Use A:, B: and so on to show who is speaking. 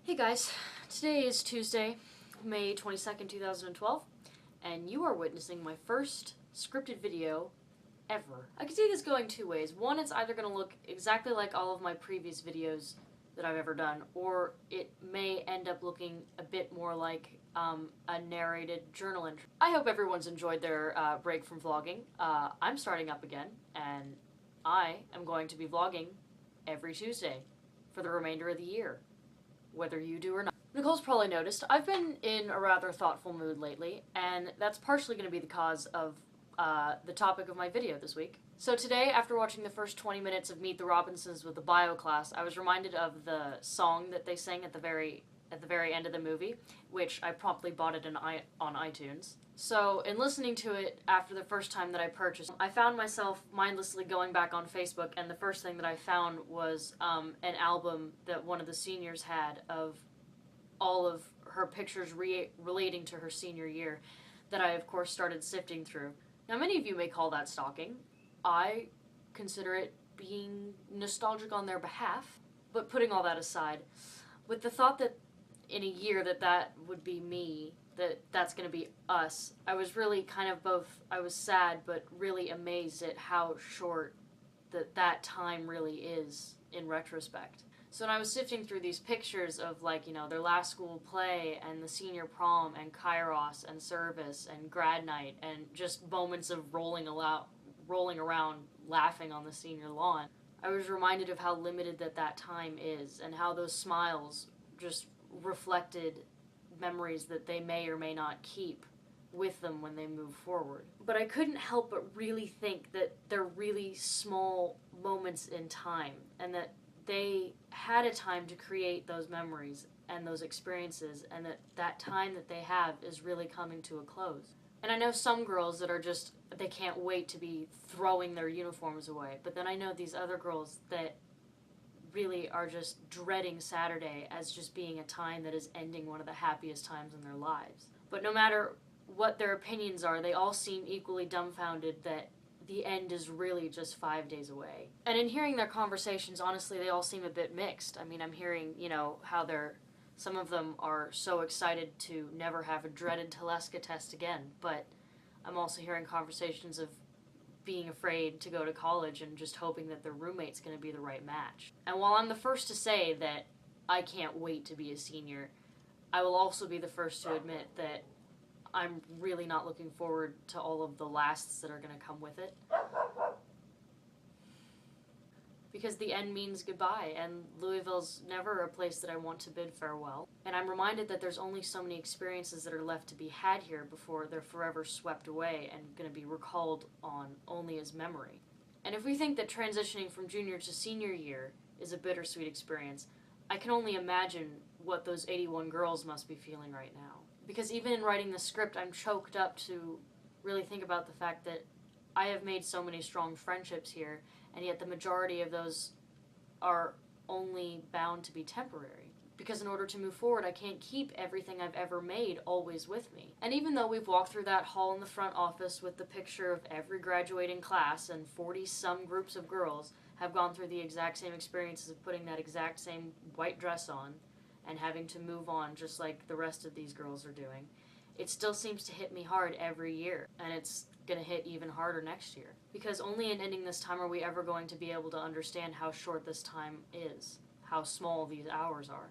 A: Hey guys, today is Tuesday, May 22nd, 2012, and you are witnessing my first scripted video ever. I can see this going two ways. One, it's either going to look exactly like all of my previous videos that I've ever done, or it may end up looking a bit more like a narrated journal entry. I hope everyone's enjoyed their break from vlogging. I'm starting up again, and I am going to be vlogging every Tuesday for the remainder of the year, whether you do or not. Nicole's probably noticed I've been in a rather thoughtful mood lately, and that's partially going to be the cause of the topic of my video this week. So today, after watching the first 20 minutes of Meet the Robinsons with the bio class, I was reminded of the song that they sang at the very end of the movie, which I promptly bought it on iTunes. So, in listening to it after the first time that I purchased, I found myself mindlessly going back on Facebook, and the first thing that I found was an album that one of the seniors had of all of her pictures relating to her senior year that I, of course, started sifting through. Now, many of you may call that stalking. I consider it being nostalgic on their behalf, but putting all that aside, with the thought that in a year that would be me, that's going to be us, I was really kind of both, I was sad but really amazed at how short that time really is in retrospect. So when I was sifting through these pictures of, like, you know, their last school play and the senior prom and Kairos and service and grad night and just moments of rolling around laughing on the senior lawn, I was reminded of how limited that time is and how those smiles just reflected memories that they may or may not keep with them when they move forward. But I couldn't help but really think that they're really small moments in time, and that they had a time to create those memories and those experiences, and that time that they have is really coming to a close. And I know some girls that are just, they can't wait to be throwing their uniforms away, but then I know these other girls that really are just dreading Saturday as just being a time that is ending one of the happiest times in their lives. But no matter what their opinions are, they all seem equally dumbfounded that the end is really just 5 days away. And in hearing their conversations, honestly, they all seem a bit mixed. I mean, I'm hearing, you know, how some of them are so excited to never have a dreaded Teleska test again, but I'm also hearing conversations of being afraid to go to college and just hoping that their roommate's going to be the right match. And while I'm the first to say that I can't wait to be a senior, I will also be the first to admit that I'm really not looking forward to all of the lasts that are going to come with it. Because the end means goodbye, and Louisville's never a place that I want to bid farewell. And I'm reminded that there's only so many experiences that are left to be had here before they're forever swept away and going to be recalled on only as memory. And if we think that transitioning from junior to senior year is a bittersweet experience, I can only imagine what those 81 girls must be feeling right now. Because even in writing the script, I'm choked up to really think about the fact that I have made so many strong friendships here, and yet the majority of those are only bound to be temporary. Because in order to move forward, I can't keep everything I've ever made always with me. And even though we've walked through that hall in the front office with the picture of every graduating class and 40-some groups of girls have gone through the exact same experiences of putting that exact same white dress on and having to move on just like the rest of these girls are doing, it still seems to hit me hard every year, and it's going to hit even harder next year. Because only in ending this time are we ever going to be able to understand how short this time is, how small these hours are.